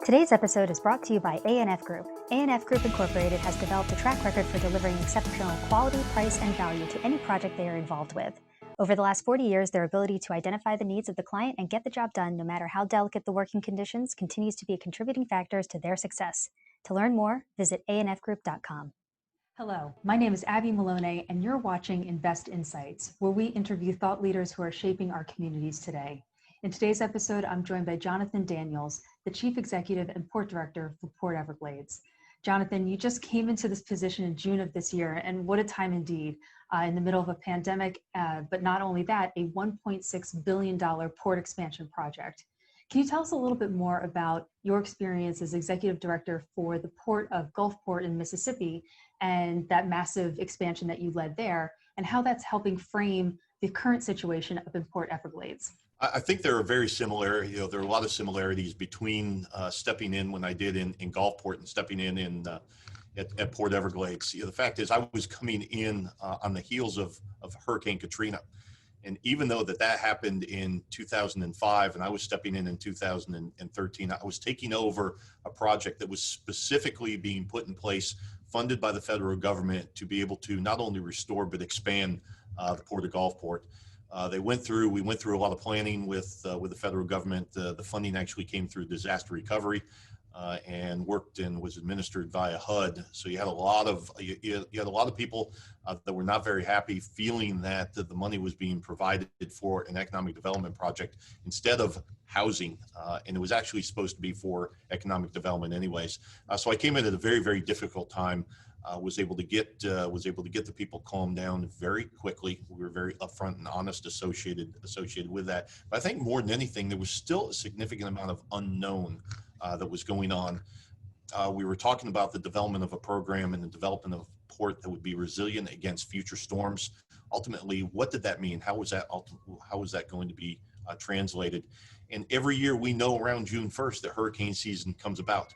Today's episode is brought to you by A&F Group. A&F Group Incorporated has developed a track record for delivering exceptional quality, price, and value to any project they are involved with. Over the last 40 years, their ability to identify the needs of the client and get the job done, no matter how delicate the working conditions, continues to be a contributing factor to their success. To learn more, visit anfgroup.com. Hello, my name is Abby Maloney, and you're watching Invest Insights, where we interview thought leaders who are shaping our communities today. In today's episode, I'm joined by Jonathan Daniels, the Chief Executive and Port Director for Port Everglades. Jonathan, you just came into this position in June of this year, and what a time indeed, in the middle of a pandemic, but not only that, a $1.6 billion port expansion project. Can you tell us a little bit more about your experience as Executive Director for the Port of Gulfport in Mississippi and that massive expansion that you led there, and how that's helping frame the current situation up in Port Everglades? I think there are very similar, there are a lot of similarities between stepping in when I did in Gulfport and stepping in at Port Everglades. The fact is I was coming in on the heels of Hurricane Katrina. And even though that happened in 2005 and I was stepping in 2013, I was taking over a project that was specifically being put in place, funded by the federal government to be able to not only restore but expand the Port of Gulfport. We went through a lot of planning with the federal government. The funding actually came through disaster recovery and worked and was administered via HUD. So you had a lot of people that were not very happy, feeling that the money was being provided for an economic development project instead of housing, and it was actually supposed to be for economic development anyways. So I came in at a very, very difficult time. Was able to get the people calmed down very quickly. We were very upfront and honest associated with that. But I think more than anything, there was still a significant amount of unknown that was going on. We were talking about the development of a program and the development of a port that would be resilient against future storms. Ultimately, what did that mean? How was that going to be translated? And every year we know around June 1st that hurricane season comes about.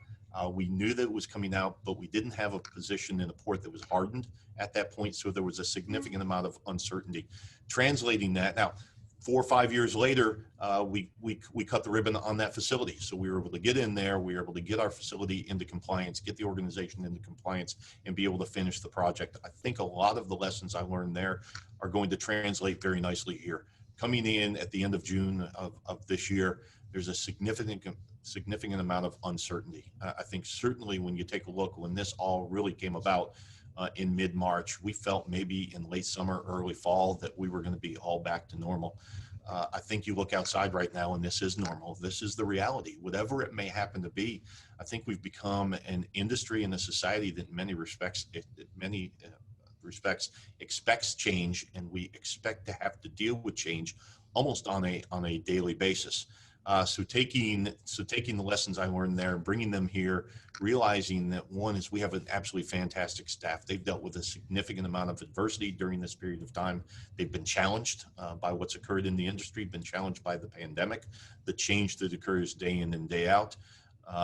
We knew that it was coming out, but we didn't have a position in a port that was hardened at that point. So there was a significant amount of uncertainty. Translating that now, 4 or 5 years later, we cut the ribbon on that facility. So we were able to get in there. We were able to get our facility into compliance, get the organization into compliance, and be able to finish the project. I think a lot of the lessons I learned there are going to translate very nicely here. Coming in at the end of June of this year, there's a significant amount of uncertainty. I think certainly when you take a look, when this all really came about in mid-March, we felt maybe in late summer, early fall, that we were going to be all back to normal. I think you look outside right now and this is normal. This is the reality. Whatever it may happen to be, I think we've become an industry and a society that in many respects expects change, and we expect to have to deal with change almost on a daily basis. So taking the lessons I learned there, bringing them here, realizing that one is we have an absolutely fantastic staff. They've dealt with a significant amount of adversity during this period of time. They've been challenged by what's occurred in the industry, been challenged by the pandemic, the change that occurs day in and day out.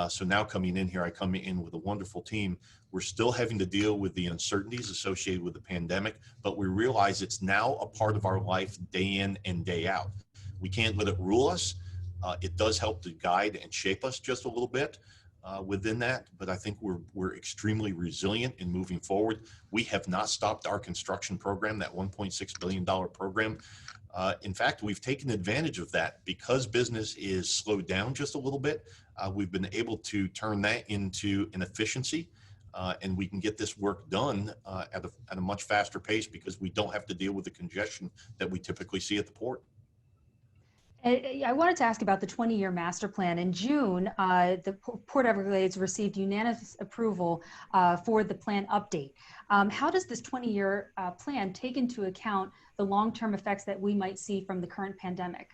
So now coming in here, I come in with a wonderful team. We're still having to deal with the uncertainties associated with the pandemic, but we realize it's now a part of our life day in and day out. We can't let it rule us. It does help to guide and shape us just a little bit within that, but I think we're extremely resilient in moving forward. We have not stopped our construction program, that $1.6 billion program. In fact, we've taken advantage of that because business is slowed down just a little bit. We've been able to turn that into an efficiency, and we can get this work done at a much faster pace because we don't have to deal with the congestion that we typically see at the port. I wanted to ask about the 20-year master plan. In June, the Port Everglades received unanimous approval for the plan update. How does this 20-year plan take into account the long-term effects that we might see from the current pandemic?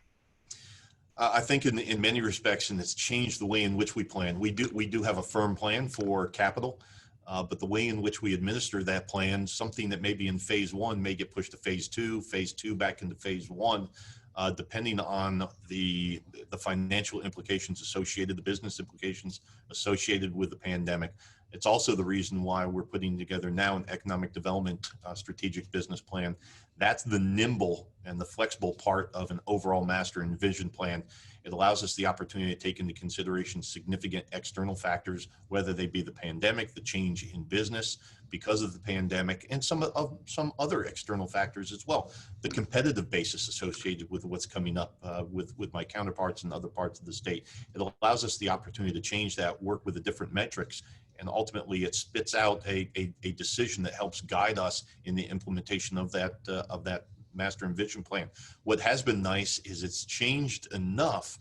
I think in many respects, and it's changed the way in which we plan. We do have a firm plan for capital, but the way in which we administer that plan, something that may be in phase one may get pushed to phase two back into phase one. Depending on the financial implications associated, the business implications associated with the pandemic. It's also the reason why we're putting together now an economic development strategic business plan. That's the nimble and the flexible part of an overall master and vision plan. It allows us the opportunity to take into consideration significant external factors, whether they be the pandemic, the change in business because of the pandemic, and some other external factors as well. The competitive basis associated with what's coming up with my counterparts in other parts of the state. It allows us the opportunity to change that, work with the different metrics, and ultimately it spits out a decision that helps guide us in the implementation of that master and vision plan. What has been nice is it's changed enough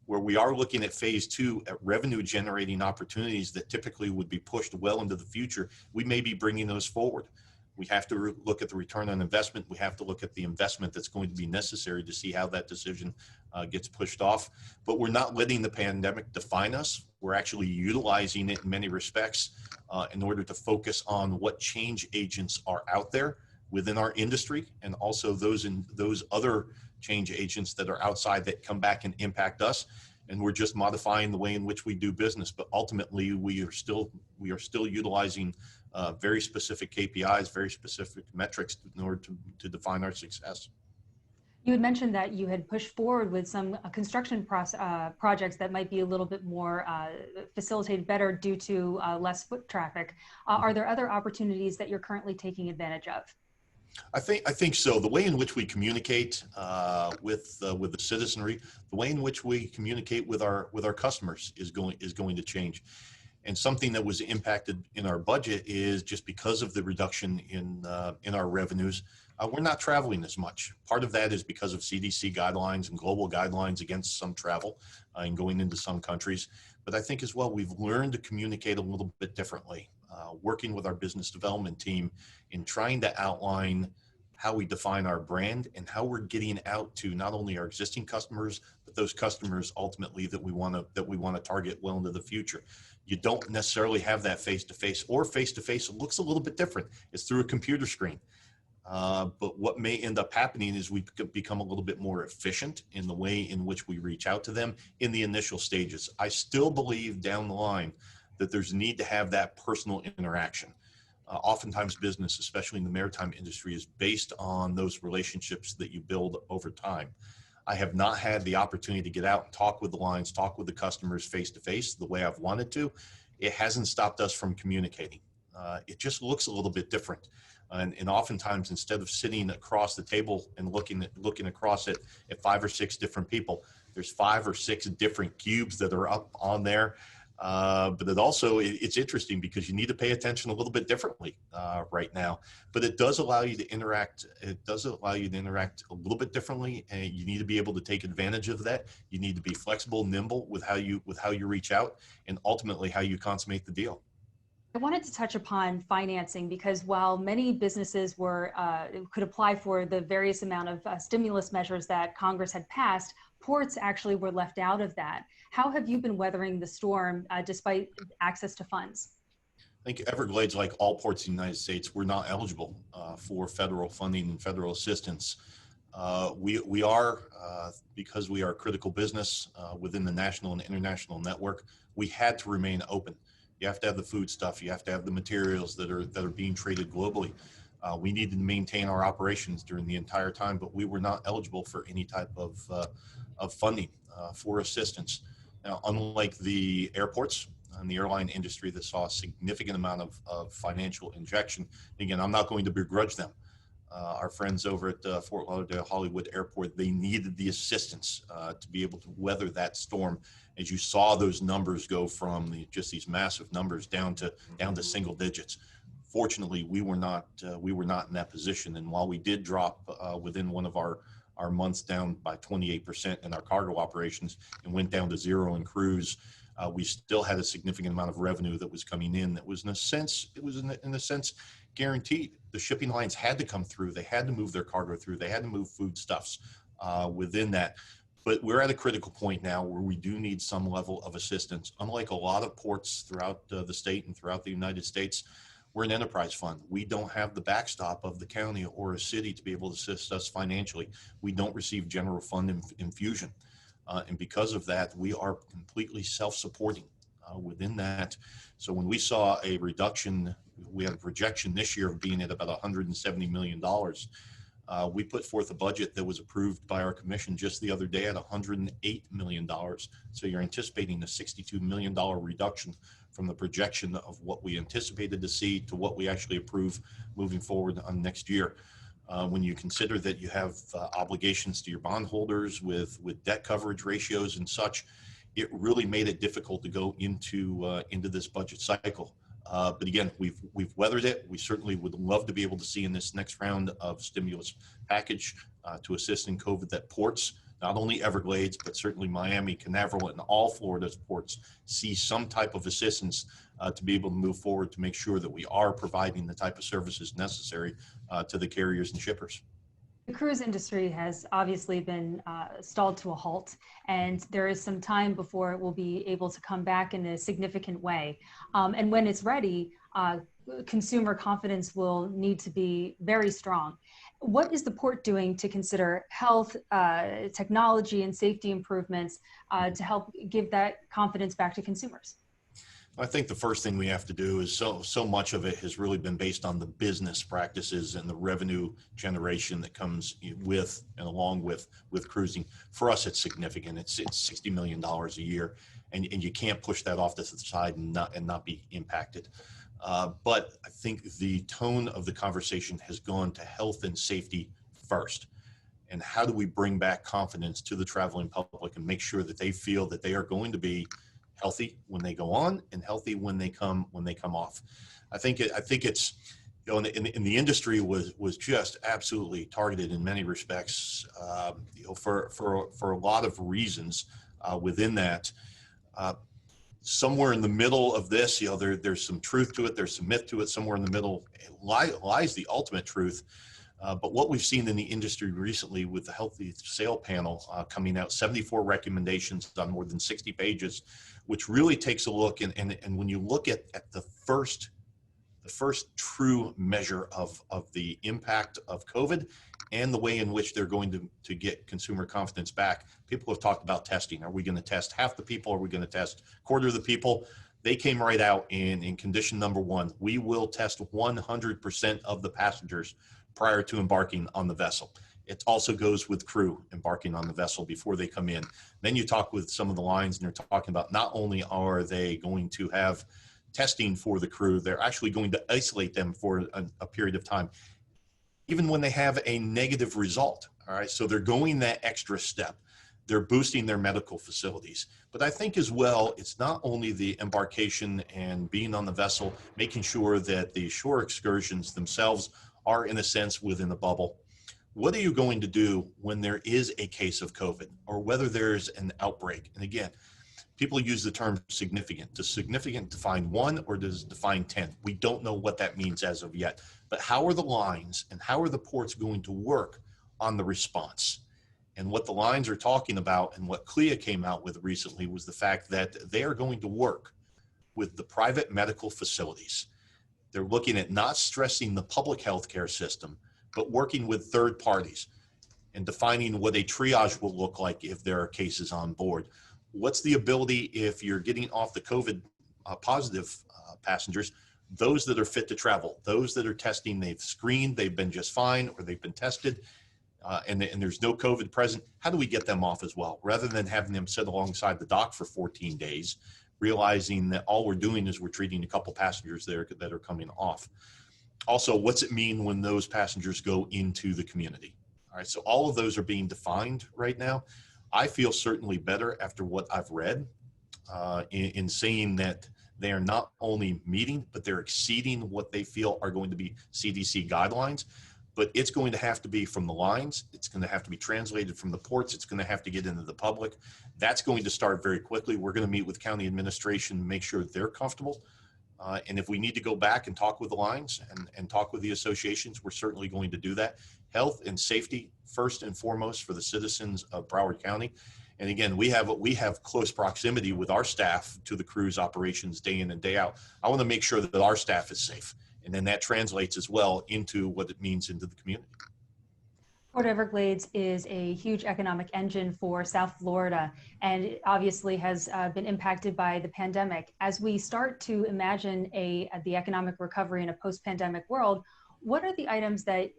where we are looking at phase 2 at revenue generating opportunities that typically would be pushed well into the future. We may be bringing those forward. We have to look at the return on investment. We have to look at the investment that's going to be necessary to see how that decision gets pushed off. But we're not letting the pandemic define us. We're actually utilizing it in many respects in order to focus on what change agents are out there within our industry, and also those other change agents that are outside that come back and impact us. And we're just modifying the way in which we do business. But ultimately, we are still utilizing very specific KPIs, very specific metrics in order to define our success. You had mentioned that you had pushed forward with some construction projects that might be a little bit more facilitated better due to less foot traffic. Are there other opportunities that you're currently taking advantage of? I think so. The way in which we communicate with the citizenry, the way in which we communicate with our customers is going to change. And something that was impacted in our budget is just because of the reduction in our revenues, we're not traveling as much. Part of that is because of CDC guidelines and global guidelines against some travel and going into some countries. But I think as well, we've learned to communicate a little bit differently, working with our business development team in trying to outline how we define our brand and how we're getting out to not only our existing customers, but those customers ultimately that we want to target well into the future. You don't necessarily have that face-to-face, or face-to-face looks a little bit different. It's through a computer screen. But what may end up happening is we become a little bit more efficient in the way in which we reach out to them in the initial stages. I still believe down the line that there's a need to have that personal interaction. Oftentimes business, especially in the maritime industry, is based on those relationships that you build over time. I have not had the opportunity to get out and talk with the lines, talk with the customers face to face the way I've wanted to. It hasn't stopped us from communicating. It just looks a little bit different. And oftentimes, instead of sitting across the table and looking across it at 5 or 6 different people, there's 5 or 6 different cubes that are up on there. But it's interesting because you need to pay attention a little bit differently right now. But it does allow you to interact. It does allow you to interact a little bit differently, and you need to be able to take advantage of that. You need to be flexible, nimble with how you reach out, and ultimately how you consummate the deal. I wanted to touch upon financing because while many businesses could apply for the various amount of stimulus measures that Congress had passed, ports actually were left out of that. How have you been weathering the storm despite access to funds? I think Everglades, like all ports in the United States, we're not eligible for federal funding and federal assistance. We are, because we are a critical business within the national and international network, we had to remain open. You have to have the food stuff. You have to have the materials that are being traded globally. We needed to maintain our operations during the entire time, but we were not eligible for any type of funding for assistance. Now, unlike the airports and the airline industry that saw a significant amount of financial injection, again, I'm not going to begrudge them. Our friends over at Fort Lauderdale Hollywood Airport, they needed the assistance to be able to weather that storm. As you saw those numbers go from just these massive numbers down to single digits. Fortunately, we were not in that position. And while we did drop within one of our months down by 28% in our cargo operations and went down to 0 in cruise, we still had a significant amount of revenue that was coming in. That was in a sense guaranteed. The shipping lines had to come through. They had to move their cargo through. They had to move foodstuffs within that. But we're at a critical point now where we do need some level of assistance. Unlike a lot of ports throughout the state and throughout the United States, we're an enterprise fund. We don't have the backstop of the county or a city to be able to assist us financially. We don't receive general fund infusion. And because of that, we are completely self-supporting within that. So when we saw a reduction, we have a projection this year of being at about $170 million. We put forth a budget that was approved by our commission just the other day at $108 million. So you're anticipating a $62 million reduction from the projection of what we anticipated to see to what we actually approve moving forward on next year. When you consider that you have obligations to your bondholders with debt coverage ratios and such, it really made it difficult to go into this budget cycle. But again, we've weathered it. We certainly would love to be able to see in this next round of stimulus package to assist in COVID that ports, not only Everglades, but certainly Miami, Canaveral, and all Florida's ports see some type of assistance to be able to move forward to make sure that we are providing the type of services necessary to the carriers and shippers. The cruise industry has obviously been stalled to a halt, and there is some time before it will be able to come back in a significant way. And when it's ready, consumer confidence will need to be very strong. What is the port doing to consider health, technology, and safety improvements to help give that confidence back to consumers? I think the first thing we have to do is so much of it has really been based on the business practices and the revenue generation that comes with and along with cruising. For us, it's significant. It's $60 million a year, and you can't push that off to the side and not be impacted. But I think the tone of the conversation has gone to health and safety first. And how do we bring back confidence to the traveling public and make sure that they feel that they are going to be healthy when they go on and healthy when they come off. I think it's, you know, in the industry was just absolutely targeted in many respects, you know, for a lot of reasons within that. Somewhere in the middle of this, you know, there's some truth to it, there's some myth to it. Somewhere in the middle lies the ultimate truth. But what we've seen in the industry recently with the Healthy Sail Panel coming out, 74 recommendations on more than 60 pages, which really takes a look and when you look at the first true measure of the impact of COVID and the way in which they're going to get consumer confidence back, people have talked about testing. Are we going to test half the people? Are we going to test a quarter of the people? They came right out in condition number one. We will test 100% of the passengers prior to embarking on the vessel. It also goes with crew embarking on the vessel before they come in. Then you talk with some of the lines and they're talking about not only are they going to have testing for the crew, they're actually going to isolate them for a period of time, even when they have a negative result. All right, so they're going that extra step. They're boosting their medical facilities. But I think as well, it's not only the embarkation and being on the vessel, making sure that the shore excursions themselves are in a sense within a bubble. What are you going to do when there is a case of COVID or whether there's an outbreak? And again, people use the term significant. Does significant define 1 or does it define 10? We don't know what that means as of yet. But how are the lines and how are the ports going to work on the response? And what the lines are talking about and what CLIA came out with recently was the fact that they are going to work with the private medical facilities. They're looking at not stressing the public healthcare system, but working with third parties and defining what a triage will look like if there are cases on board. What's the ability if you're getting off the COVID positive passengers, those that are fit to travel, those that are testing, they've screened, they've been just fine, or they've been tested, and there's no COVID present, how do we get them off as well? Rather than having them sit alongside the dock for 14 days, realizing that all we're doing is we're treating a couple passengers there that are coming off. Also, what's it mean when those passengers go into the community? All right, so all of those are being defined right now. I feel certainly better after what I've read in saying that they are not only meeting, but they're exceeding what they feel are going to be CDC guidelines. But it's going to have to be from the lines. It's going to have to be translated from the ports. It's going to have to get into the public. That's going to start very quickly. We're going to meet with county administration to make sure they're comfortable. And if we need to go back and talk with the lines and talk with the associations, we're certainly going to do that. Health and safety, first and foremost, for the citizens of Broward County. And again, we have close proximity with our staff to the cruise operations day in and day out. I want to make sure that our staff is safe. And then that translates as well into what it means into the community. Port Everglades is a huge economic engine for South Florida, and it obviously has been impacted by the pandemic. As we start to imagine the economic recovery in a post-pandemic world, what are the items that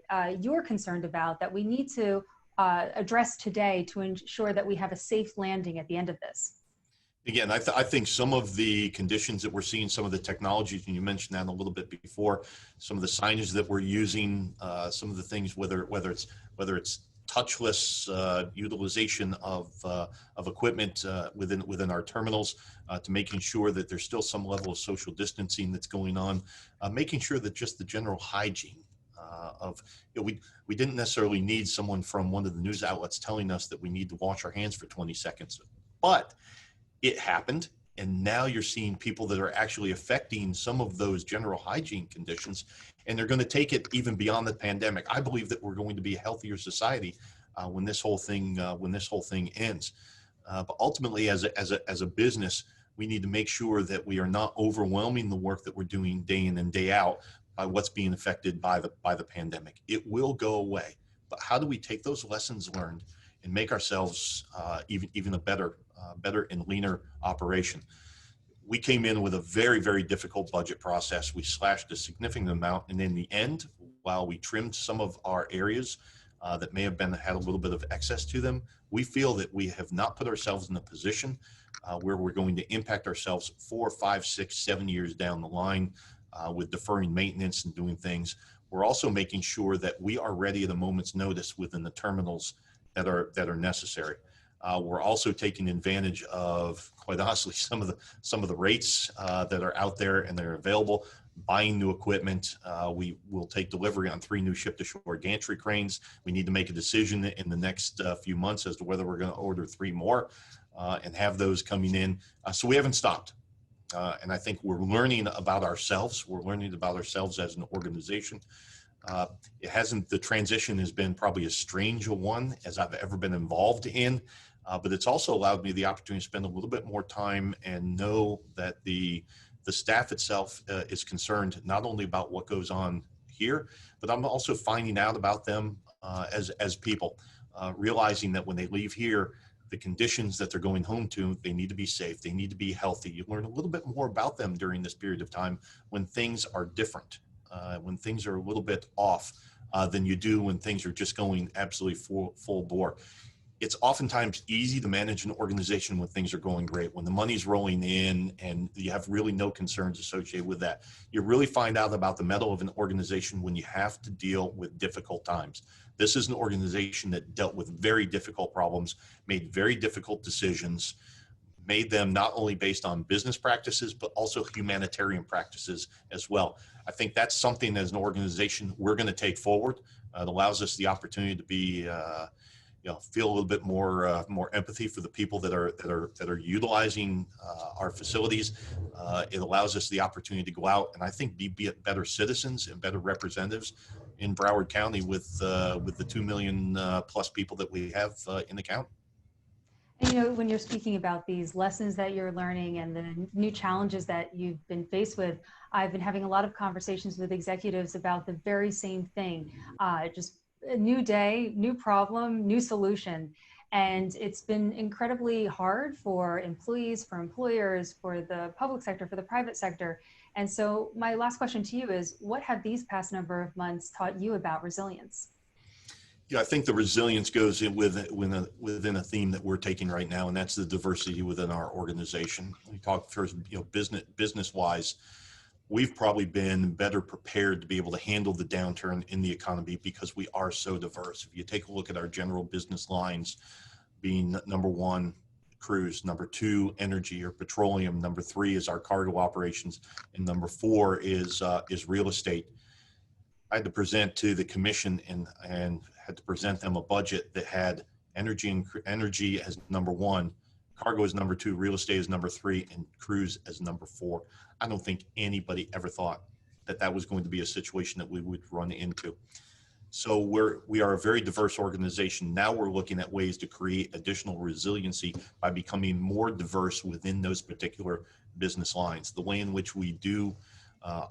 you're concerned about that we need to address today to ensure that we have a safe landing at the end of this? Again, I think some of the conditions that we're seeing, some of the technologies, and you mentioned that a little bit before, some of the signage that we're using, some of the things, whether it's touchless utilization of equipment within our terminals, to making sure that there's still some level of social distancing that's going on, making sure that just the general hygiene we didn't necessarily need someone from one of the news outlets telling us that we need to wash our hands for 20 seconds, but it happened, and now you're seeing people that are actually affecting some of those general hygiene conditions, and they're going to take it even beyond the pandemic. I believe that we're going to be a healthier society when this whole thing ends. But ultimately, as a business, we need to make sure that we are not overwhelming the work that we're doing day in and day out by what's being affected by the pandemic. It will go away, but how do we take those lessons learned and make ourselves even a better and leaner operation? We came in with a very, very difficult budget process. We slashed a significant amount, and in the end, while we trimmed some of our areas that may have had a little bit of excess to them, we feel that we have not put ourselves in a position where we're going to impact ourselves 4, 5, 6, 7 years down the line with deferring maintenance and doing things. We're also making sure that we are ready at a moment's notice within the terminals that are necessary. We're also taking advantage of, quite honestly, some of the rates that are out there and they're available. Buying new equipment. We will take delivery on 3 new ship-to-shore gantry cranes. We need to make a decision in the next few months as to whether we're going to order 3 more and have those coming in. So we haven't stopped. And I think we're learning about ourselves. We're learning about ourselves as an organization. The transition has been probably as strange a one as I've ever been involved in, but it's also allowed me the opportunity to spend a little bit more time and know that the staff itself is concerned not only about what goes on here, but I'm also finding out about them as people, realizing that when they leave here, the conditions that they're going home to, they need to be safe, they need to be healthy. You learn a little bit more about them during this period of time when things are different. When things are a little bit off than you do when things are just going absolutely full bore. It's oftentimes easy to manage an organization when things are going great, when the money's rolling in and you have really no concerns associated with that. You really find out about the mettle of an organization when you have to deal with difficult times. This is an organization that dealt with very difficult problems, made very difficult decisions, made them not only based on business practices, but also humanitarian practices as well. I think that's something as an organization we're going to take forward. It allows us the opportunity to be, feel a little bit more empathy for the people that are utilizing our facilities. It allows us the opportunity to go out and I think be better citizens and better representatives in Broward County with the 2 million plus people that we have in the county. And, when you're speaking about these lessons that you're learning and the new challenges that you've been faced with, I've been having a lot of conversations with executives about the very same thing. Just a new day, new problem, new solution. And it's been incredibly hard for employees, for employers, for the public sector, for the private sector. And so my last question to you is, what have these past number of months taught you about resilience? Yeah, I think the resilience goes in within a theme that we're taking right now, and that's the diversity within our organization. We talk first, business wise, we've probably been better prepared to be able to handle the downturn in the economy because we are so diverse. If you take a look at our general business lines, being number 1, cruise, number 2, energy or petroleum, number 3 is our cargo operations, and number 4 is real estate. I had to present to the commission and had to present them a budget that had energy as number 1, cargo as number 2, real estate as number 3, and cruise as number 4. I don't think anybody ever thought that was going to be a situation that we would run into. So we are a very diverse organization. Now we're looking at ways to create additional resiliency by becoming more diverse within those particular business lines. The way in which we do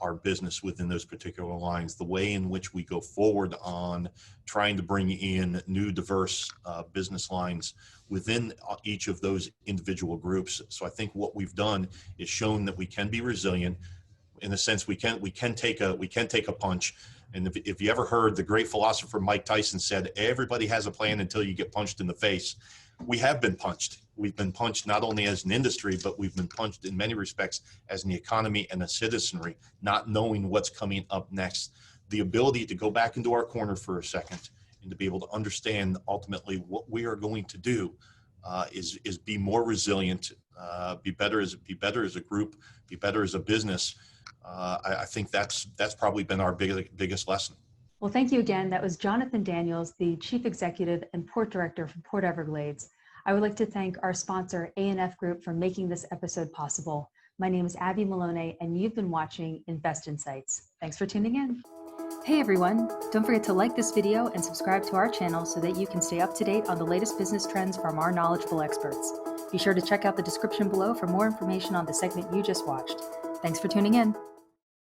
our business within those particular lines, the way in which we go forward on trying to bring in new diverse business lines within each of those individual groups. So I think what we've done is shown that we can be resilient. In a sense, we can take a punch. And if you ever heard the great philosopher Mike Tyson said, everybody has a plan until you get punched in the face. We have been punched. We've been punched not only as an industry, but we've been punched in many respects as an economy and a citizenry, not knowing what's coming up next. The ability to go back into our corner for a second and to be able to understand ultimately what we are going to do is be more resilient, be better as a group, be better as a business. I think that's probably been our biggest lesson. Well, thank you again. That was Jonathan Daniels, the Chief Executive and Port Director for Port Everglades. I would like to thank our sponsor, A&F Group, for making this episode possible. My name is Abby Maloney, and you've been watching Invest Insights. Thanks for tuning in. Hey everyone, don't forget to like this video and subscribe to our channel so that you can stay up to date on the latest business trends from our knowledgeable experts. Be sure to check out the description below for more information on the segment you just watched. Thanks for tuning in.